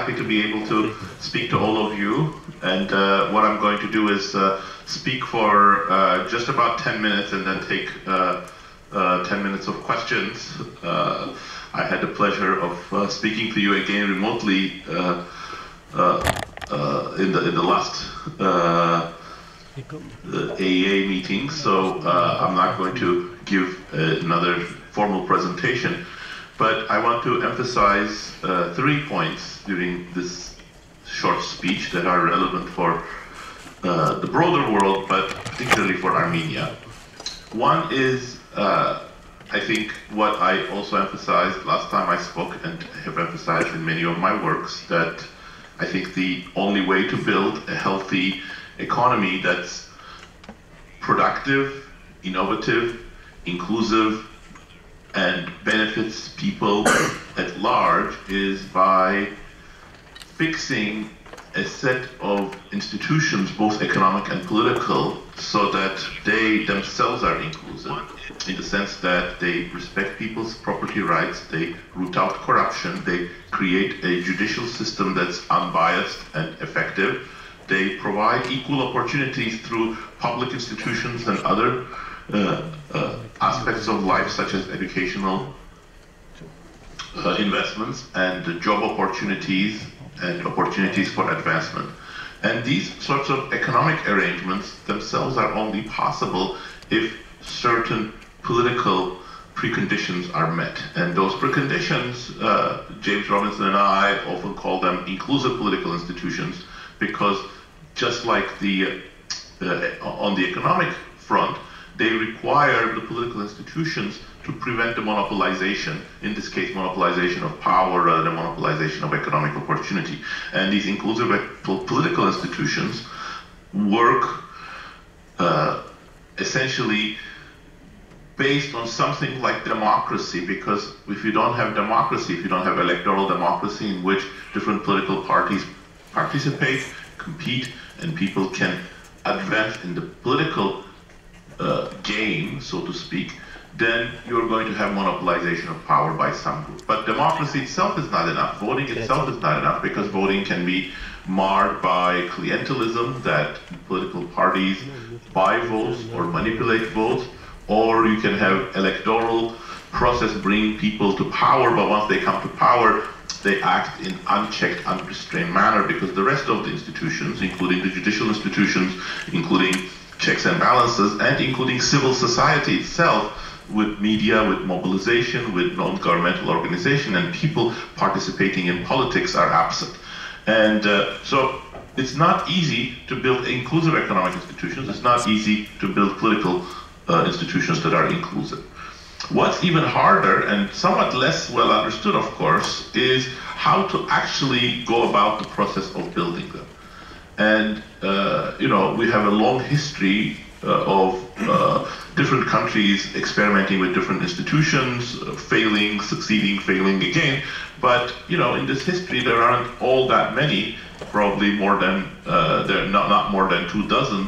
happy to be able to speak to all of you. And what I'm going to do is speak for just about 10 minutes and then take 10 minutes of questions. I had the pleasure of speaking to you again remotely in the last AEA meeting, so I'm not going to give another formal presentation, but I want to emphasize 3 points during this short speech that are relevant for the broader world, but particularly for Armenia. One is, I think, what I also emphasized last time I spoke and have emphasized in many of my works, that I think the only way to build a healthy economy that's productive, innovative, inclusive, and benefits people at large is by fixing a set of institutions, both economic and political, so that they themselves are inclusive, in the sense that they respect people's property rights, they root out corruption, they create a judicial system that's unbiased and effective, they provide equal opportunities through public institutions and other aspects of life, such as educational investments and job opportunities and opportunities for advancement. And these sorts of economic arrangements themselves are only possible if certain political preconditions are met. And those preconditions, James Robinson and I often call them inclusive political institutions, because just like on the economic front, they require the political institutions to prevent the monopolization, in this case monopolization of power rather than monopolization of economic opportunity. And these inclusive political institutions work essentially based on something like democracy, because if you don't have democracy, if you don't have electoral democracy in which different political parties participate, compete, and people can advance in the political game, so to speak, then you're going to have monopolization of power by some group. But democracy itself is not enough. Voting itself is not enough, because voting can be marred by clientelism, that political parties buy votes or manipulate votes, or you can have electoral process bring people to power, but once they come to power, they act in unchecked, unrestrained manner, because the rest of the institutions, including the judicial institutions, including checks and balances, and including civil society itself, with media, with mobilization, with non-governmental organization, and people participating in politics are absent. And so it's not easy to build inclusive economic institutions. It's not easy to build political institutions that are inclusive. What's even harder, and somewhat less well understood, of course, is how to actually go about the process of building them. And you know, we have a long history of different countries experimenting with different institutions, failing, succeeding, failing again. But you know, in this history, there aren't all that many, probably more than there are not more than 24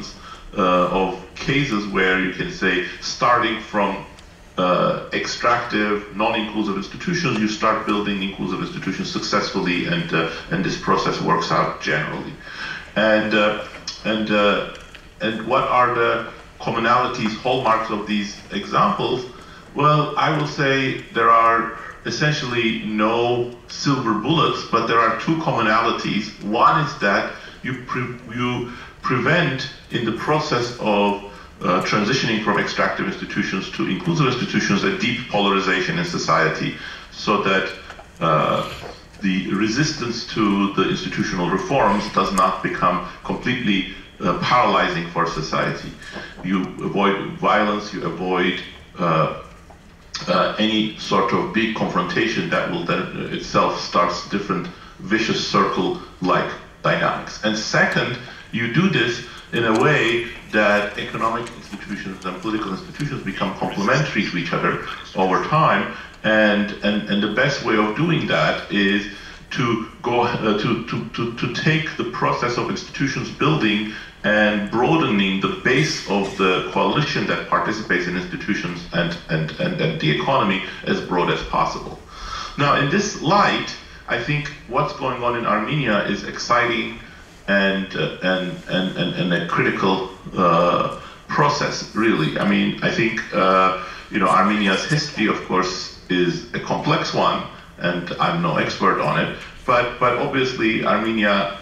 of cases where you can say, starting from extractive, non-inclusive institutions, you start building inclusive institutions successfully, and this process works out generally. And what are the commonalities, hallmarks of these examples? Well, I will say there are essentially no silver bullets, but there are two commonalities. One is that you prevent, in the process of transitioning from extractive institutions to inclusive institutions, a deep polarization in society, so that the resistance to the institutional reforms does not become completely paralyzing for society. You avoid violence, you avoid any sort of big confrontation that will then itself starts different vicious circle-like dynamics. And second, you do this in a way that economic institutions and political institutions become complementary to each other over time. And the best way of doing that is to go to take the process of institutions building and broadening the base of the coalition that participates in institutions and the economy as broad as possible. Now, in this light, I think what's going on in Armenia is exciting and a critical process, really. I mean, I think Armenia's history, of course, is a complex one, and I'm no expert on it. But obviously, Armenia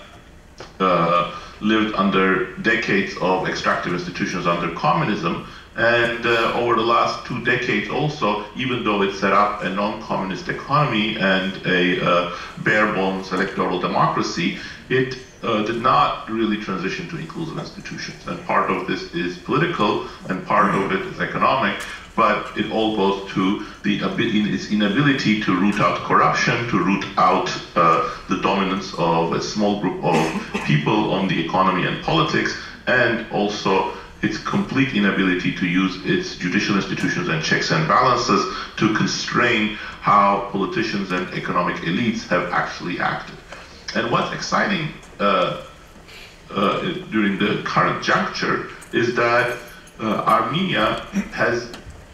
lived under decades of extractive institutions under communism, and over the last 2 decades also, even though it set up a non-communist economy and a bare-bones electoral democracy, it did not really transition to inclusive institutions. And part of this is political, and part of it is economic, but it all goes to its inability to root out corruption, to root out the dominance of a small group of people on the economy and politics, and also its complete inability to use its judicial institutions and checks and balances to constrain how politicians and economic elites have actually acted. And what's exciting during the current juncture is that Armenia has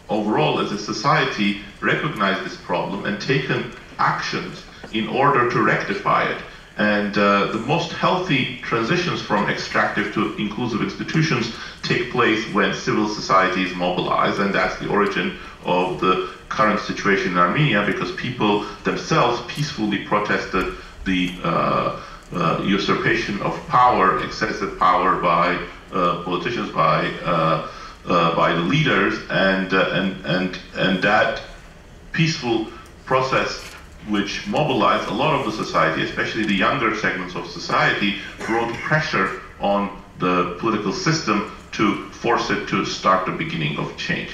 overall as a society recognized this problem and taken actions in order to rectify it. And the most healthy transitions from extractive to inclusive institutions take place when civil society is mobilized, and that's the origin of the current situation in Armenia, because people themselves peacefully protested the usurpation of power, excessive power by politicians, by the leaders, and that peaceful process, which mobilized a lot of the society, especially the younger segments of society, brought pressure on the political system to force it to start the beginning of change.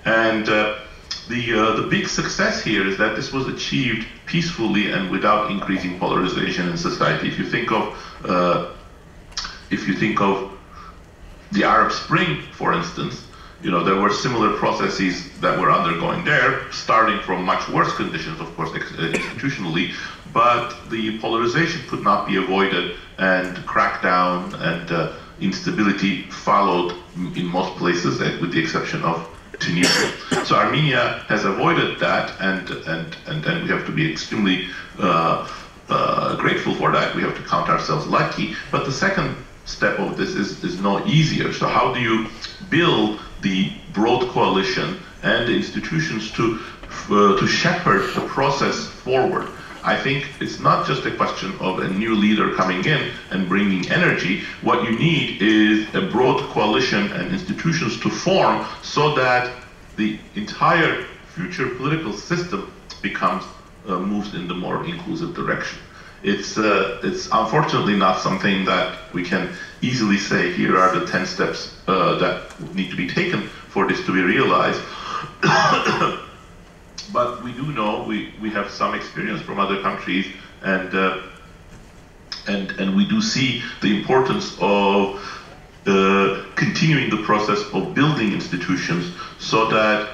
And the big success here is that this was achieved peacefully and without increasing polarization in society. If you think of the Arab Spring, for instance, there were similar processes that were undergoing there, starting from much worse conditions, of course, institutionally, but the polarization could not be avoided, and crackdown and instability followed in most places, with the exception of Tunisia. So Armenia has avoided that, and we have to be extremely grateful for that. We have to count ourselves lucky. But the second step of this is no easier. So how do you build the broad coalition and the institutions to shepherd the process forward? I think it's not just a question of a new leader coming in and bringing energy. What you need is a broad coalition and institutions to form so that the entire future political system moves in the more inclusive direction. It's unfortunately not something that we can easily say, here are the 10 steps that need to be taken for this to be realized. But we do know, we have some experience from other countries, and we do see the importance of continuing the process of building institutions so that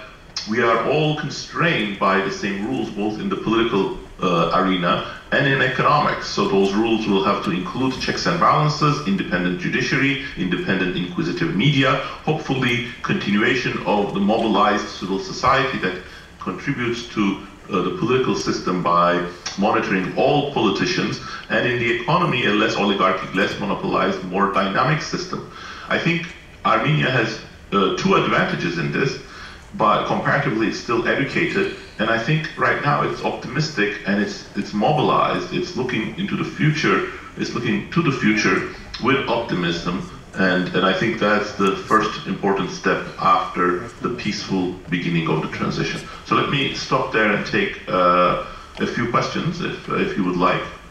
we are all constrained by the same rules, both in the political arena and in economics. So those rules will have to include checks and balances, independent judiciary, independent inquisitive media, hopefully continuation of the mobilized civil society that contributes to the political system by monitoring all politicians, and in the economy a less oligarchic, less monopolized, more dynamic system. I think Armenia has 2 advantages in this, but comparatively it's still educated, and I think right now it's optimistic and it's mobilized, it's looking into the future, it's looking to the future with optimism. And I think that's the first important step after the peaceful beginning of the transition. So let me stop there and take a few questions, if you would like.